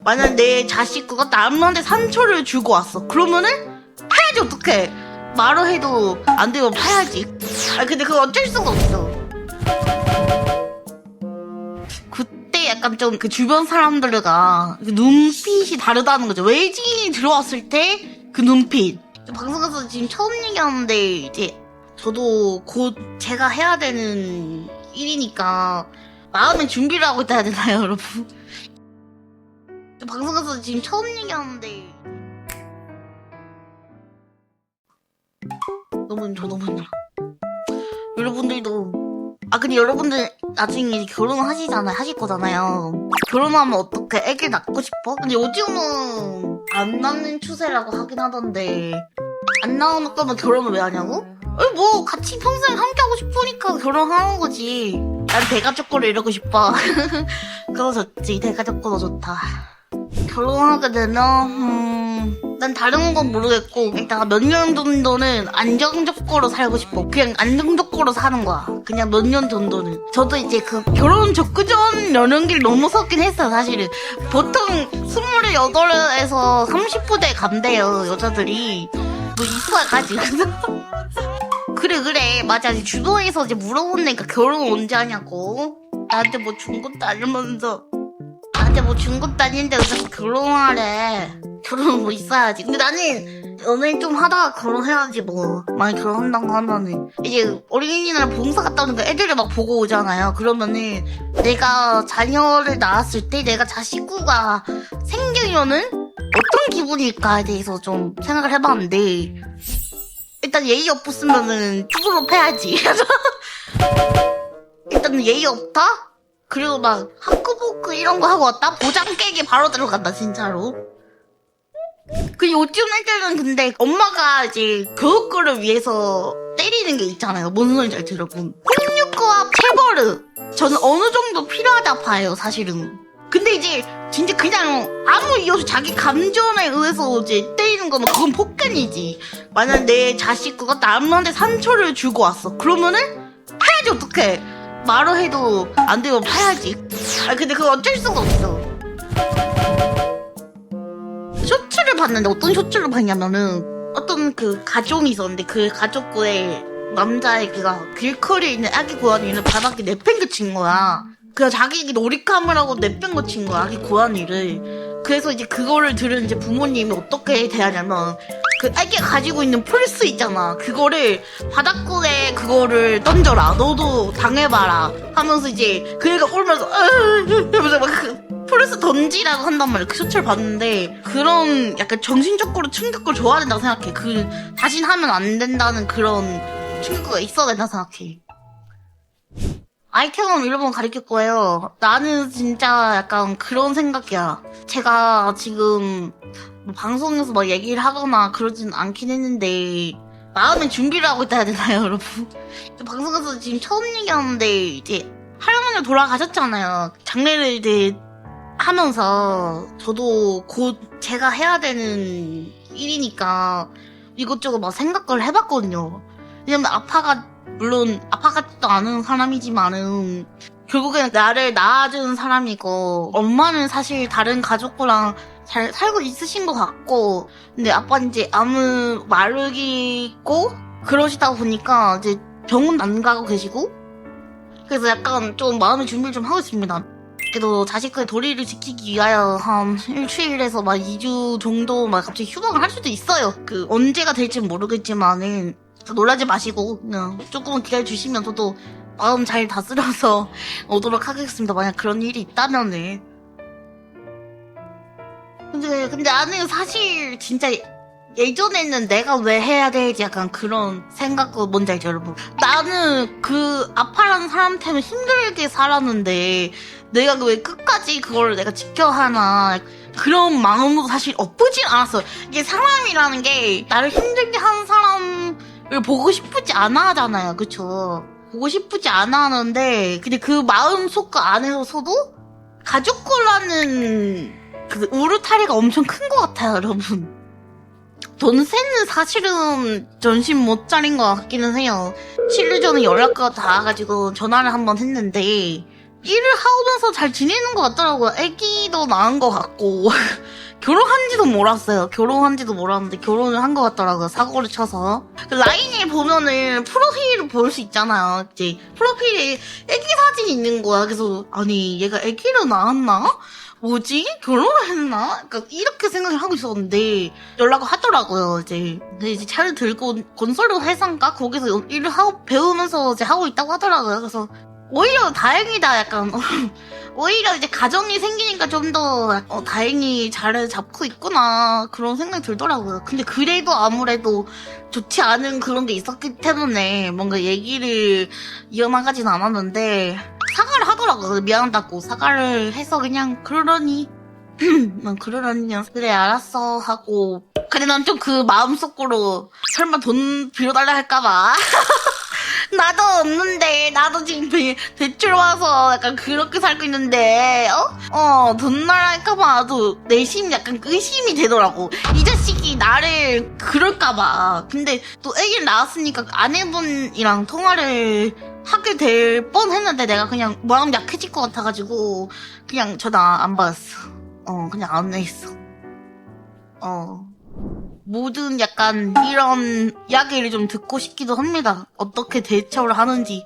만약 내 자식구가 남한테 상처를 주고 왔어. 그러면은 파야지. 어떡해. 말을 해도 안 되면 파야지. 근데 그거 어쩔 수가 없어. 그때 약간 좀 그 주변 사람들과 그 눈빛이 다르다는 거죠. 외지인이 들어왔을 때 그 눈빛. 방송에서 지금 처음 얘기하는데 이제 저도 곧 제가 해야 되는 일이니까 마음의 준비를 하고 있다 해야 되나요, 여러분? 방송에서 지금 처음 얘기하는데 너무 힘들어. 여러분들도 근데 여러분들 나중에 결혼하시잖아요. 하실 거잖아요. 결혼하면 어떻게 애기 낳고 싶어? 근데 요즘은 안 낳는 추세라고 하긴 하던데 안 낳을 거면 결혼을 왜 하냐고? 뭐 같이 평생 함께 하고 싶으니까 결혼하는 거지. 난 대가족으로 이러고 싶어. 그거 좋지. 대가족으로 좋다. 결혼하게 되면 난 다른 건 모르겠고 일단 몇 년 정도는 안정적으로 살고 싶어. 그냥 안정적으로 사는 거야. 그냥 몇 년 정도는. 저도 이제 그 결혼 적구전 연령기를 넘어섰긴 했어요. 사실은 보통 28에서 30부대에 간대요. 여자들이 뭐 있어야지. 그래 맞아. 주변에서 이제 물어보니까 결혼 언제 하냐고. 나한테 뭐 준 것도 아니면서 나한테 뭐 준 것도 아닌데 왜 자꾸 결혼하래. 결혼은 뭐 있어야지. 근데 나는 연애 좀 하다가 결혼해야지 뭐. 만약 결혼한다고 하면은 이제 어린이날 봉사 갔다 오니까 애들을 막 보고 오잖아요. 그러면은 내가 자녀를 낳았을 때 내가 자식구가 생기면은 어떤 기분일까에 대해서 좀 생각을 해봤는데 일단 예의 없었으면은 쭈그러 패야지. 일단 예의 없다? 그리고 막 학구복구 이런 거 하고 왔다? 보장 깨기 바로 들어간다 진짜로. 그 요즘 애들은 근데 엄마가 이제 교육구를 위해서 때리는 게 있잖아요. 뭔 소리인지 알죠 여러분? 훈육구와 체벌을 저는 어느 정도 필요하다 봐요 사실은. 근데 이제 진짜 그냥 아무 이유 없이 자기 감정에 의해서 이제 때리는 거면 그건 폭행이지. 만약 내 자식구가 남한테 상처를 주고 왔어. 그러면은 파야지. 어떡해. 말을 해도 안 되면 파야지. 근데 그거 어쩔 수가 없어. 쇼츠를 봤는데 어떤 쇼츠를 봤냐면은 어떤 그 가족이 있었는데 그 가족구에 남자애기가 길거리에 있는 아기 고양이를 바닥에 내팽개친 거야. 그냥 자기 놀이감을 하고 내팽개친 거야, 아기 고양이를. 그래서 이제 그거를 들은 이제 부모님이 어떻게 대하냐면 그 아기가 가지고 있는 플스 있잖아. 그거를 바닥구에 그거를 던져라. 너도 당해봐라. 하면서 이제 그 애가 울면서 하면서 막 그 플스 던지라고 한단 말이야. 그 쇼츠를 봤는데 그런 약간 정신적으로 충격을 줘야 된다고 생각해. 그 다신 하면 안 된다는 그런 충격가 있어야 된다고 생각해. 아이템은 일본 가르칠 거예요. 나는 진짜 약간 그런 생각이야. 제가 지금 뭐 방송에서 막 얘기를 하거나 그러진 않긴 했는데 마음의 준비를 하고 있다 해야 되나요, 여러분? 방송에서 지금 처음 얘기하는데 이제 할머니가 돌아가셨잖아요. 장례를 이제 하면서 저도 곧 제가 해야 되는 일이니까 이것저것 막 생각을 해봤거든요. 왜냐면 아빠가 물론 아빠 같지도 않은 사람이지만은 결국엔 나를 낳아준 사람이고 엄마는 사실 다른 가족들랑 잘 살고 있으신 것 같고 근데 아빠는 이제 아무 마르기고 그러시다 보니까 이제 병원 안 가고 계시고 그래서 약간 좀 마음의 준비를 좀 하고 있습니다. 그래도 자식의 도리를 지키기 위하여 한 일주일에서 막 2주 정도 막 갑자기 휴방을 할 수도 있어요. 그 언제가 될지는 모르겠지만은 놀라지 마시고 그냥 조금은 기다려주시면 저도 마음 잘 다스려서 오도록 하겠습니다. 만약 그런 일이 있다면은. 근데 나는 사실 진짜 예전에는 내가 왜 해야 되지 약간 그런 생각도 뭔지 알죠 여러분? 나는 그 아빠라는 사람한테는 힘들게 살았는데 내가 왜 끝까지 그걸 내가 지켜야 하나 그런 마음도 사실 없진 않았어. 이게 사람이라는 게 나를 힘들게 하는 사람을 보고 싶지 않아 하잖아요. 그쵸? 보고 싶지 않아 하는데 근데 그 마음속 그 안에서도 가족과라는 그 우르타리가 엄청 큰 것 같아요 여러분. 돈세는 사실은 정신 못 차린 것 같기는 해요. 7일 전에 연락가 닿아가지고 전화를 한번 했는데 일을 하면서 잘 지내는 것 같더라고요. 애기도 낳은 것 같고. 결혼한지도 몰랐어요. 결혼한지도 몰랐는데 결혼을 한 것 같더라고요. 사고를 쳐서. 그 라인에 보면은 프로필을 볼 수 있잖아요. 이제 프로필에 애기 사진이 있는 거야. 그래서 아니 얘가 애기를 낳았나? 뭐지? 결혼을 했나? 그러니까 이렇게 생각을 하고 있었는데 연락을 하더라고요. 이제 근데 이제 차를 들고 건설로 회사인가 거기서 일을 하고 배우면서 이제 하고 있다고 하더라고요. 그래서 오히려 다행이다. 약간 오히려 이제 가정이 생기니까 좀 더 다행히 잘 잡고 있구나 그런 생각이 들더라고요. 근데 그래도 아무래도 좋지 않은 그런 게 있었기 때문에 뭔가 얘기를 이어나가진 않았는데 사과를 하더라고요. 미안하다고 사과를 해서 그냥 그러려니 난 그러려니 그냥 그래 알았어 하고. 근데 난 좀 그 마음속으로 설마 돈 빌려달라 할까봐 나도 없는데 나도 지금 대출 와서 약간 그렇게 살고 있는데 돈 날랄까봐 나도 내심 약간 의심이 되더라고. 이 자식이 나를 그럴까봐. 근데 또 애기를 낳았으니까 아내분이랑 통화를 하게 될 뻔했는데 내가 그냥 마음 약해질 것 같아가지고 그냥 전화 안 받았어. 그냥 안 했어. 모든 약간 이런 이야기를 좀 듣고 싶기도 합니다. 어떻게 대처를 하는지.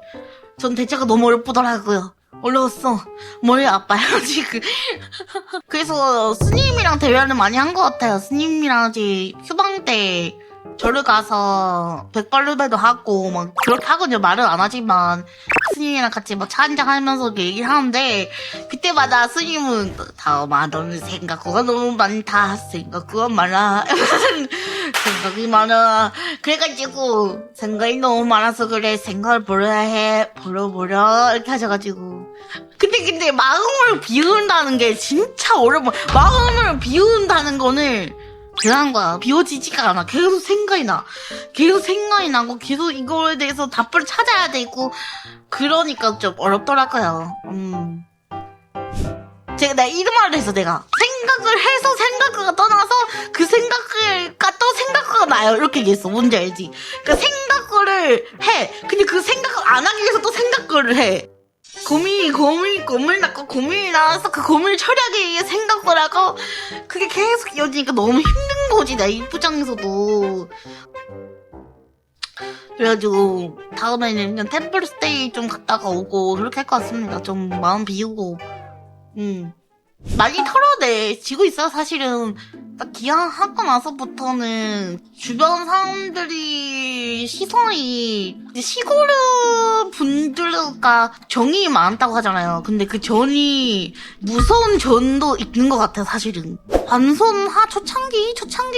전 대처가 너무 어렵더라고요. 어려웠어. 머리 아파요, 지금. 그래서 스님이랑 대화를 많이 한 것 같아요. 스님이랑 이제 휴방 때 절을 가서 백발루배도 하고 막 그렇게 하거든요. 말은 안 하지만 스님이랑 같이 막 차 한잔 하면서 얘기를 하는데 그때마다 스님은 다음아 너는 생각가 너무 많다. 생각가 많아. 생각이 많아. 그래가지고 생각이 너무 많아서 그래. 생각을 버려야 해. 버려 이렇게 하셔가지고 근데 마음을 비운다는 게 진짜 어려워. 마음을 비운다는 거는 대단한 거야. 비워지지가 않아. 계속 생각이 나고 계속 이거에 대해서 답을 찾아야 되고 그러니까 좀 어렵더라고요. 내가 이런 말을 했어. 내가 생각을 해서 생각을 떠나서 그 생각을가 또 생각가 나요. 이렇게 얘기했어. 뭔지 알지? 그러니까 생각을 해. 근데 그 생각을 안 하기 위해서 또 생각을 해. 고민이 나와서 그 고민을 처리하기 위해 생각을 하고 그게 계속 이어지니까 너무 힘든 거지. 나 입부장에서도. 그래가지고 다음에는 그냥 템플스테이 좀 갔다가 오고 그렇게 할 것 같습니다. 좀 마음 비우고. 많이 털어내지고 있어요. 사실은 딱 기한하고 나서부터는 주변 사람들이 시선이 시골 분들과 정이 많다고 하잖아요. 근데 그 전이 무서운 전도 있는 것 같아요. 사실은 반손하 초창기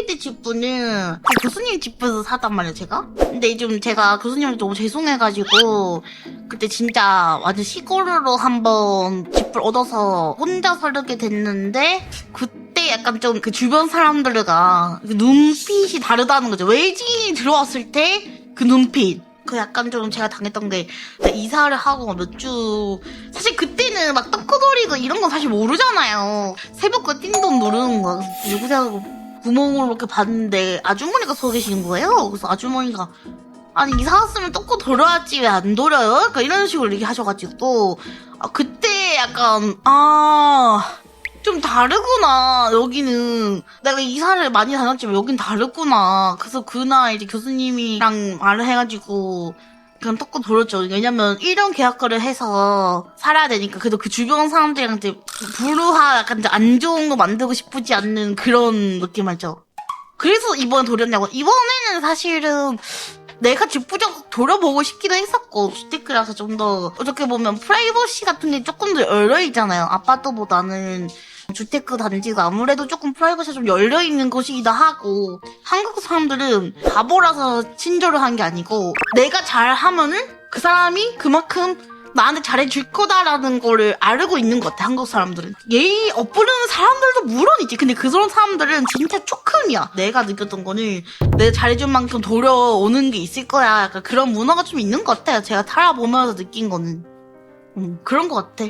때 집분은 교수님 집에서 살단 말이에요. 제가. 근데 좀 제가 교수님한테 너무 죄송해가지고 그때 진짜 완전 시골으로 한번 집을 얻어서 혼자 살게 됐는데 그때 약간 좀 그 주변 사람들과 그 눈빛이 다르다는 거죠. 외지인이 들어왔을 때 그 눈빛. 그 약간 좀 제가 당했던 게 이사를 하고 몇 주 사실 그때는 막 떡거리고 이런 건 사실 모르잖아요. 새벽에 띵동 누르는 거야. 누구세요? 구멍으로 이렇게 봤는데 아주머니가 서 계시는 거예요. 그래서 아주머니가 아니 이사 왔으면 떡고 돌아왔지 왜 안 돌아요? 그러니까 이런 식으로 얘기하셔가지고 그때 약간 좀 다르구나. 여기는 내가 이사를 많이 다녔지만 여긴 다르구나. 그래서 그날 이제 교수님이랑 말을 해가지고 그냥 떡고 돌렸죠. 왜냐면 1년 계약서를 해서 살아야 되니까. 그래도 그 주변 사람들한테 불우하 약간 안 좋은 거 만들고 싶지 않는 그런 느낌 알죠? 그래서 이번에 돌렸냐고. 이번에는 사실은 내가 집부적 돌아보고 싶기도 했었고 주택이라서 좀 더 어떻게 보면 프라이버시 같은 게 조금 더 열려있잖아요. 아파트보다는 주택 단지가 아무래도 조금 프라이버시가 좀 열려있는 곳이기도 하고 한국 사람들은 바보라서 친절을 한 게 아니고 내가 잘하면은 그 사람이 그만큼 나한테 잘해줄 거다라는 거를 알고 있는 것 같아. 한국 사람들은 예의 엎부르는 사람들도 물론 있지. 근데 그런 사람들은 진짜 조금이야. 내가 느꼈던 거는 내가 잘해준 만큼 돌아오는 게 있을 거야. 약간 그런 문화가 좀 있는 것 같아요. 제가 살아보면서 느낀 거는 그런 것 같아.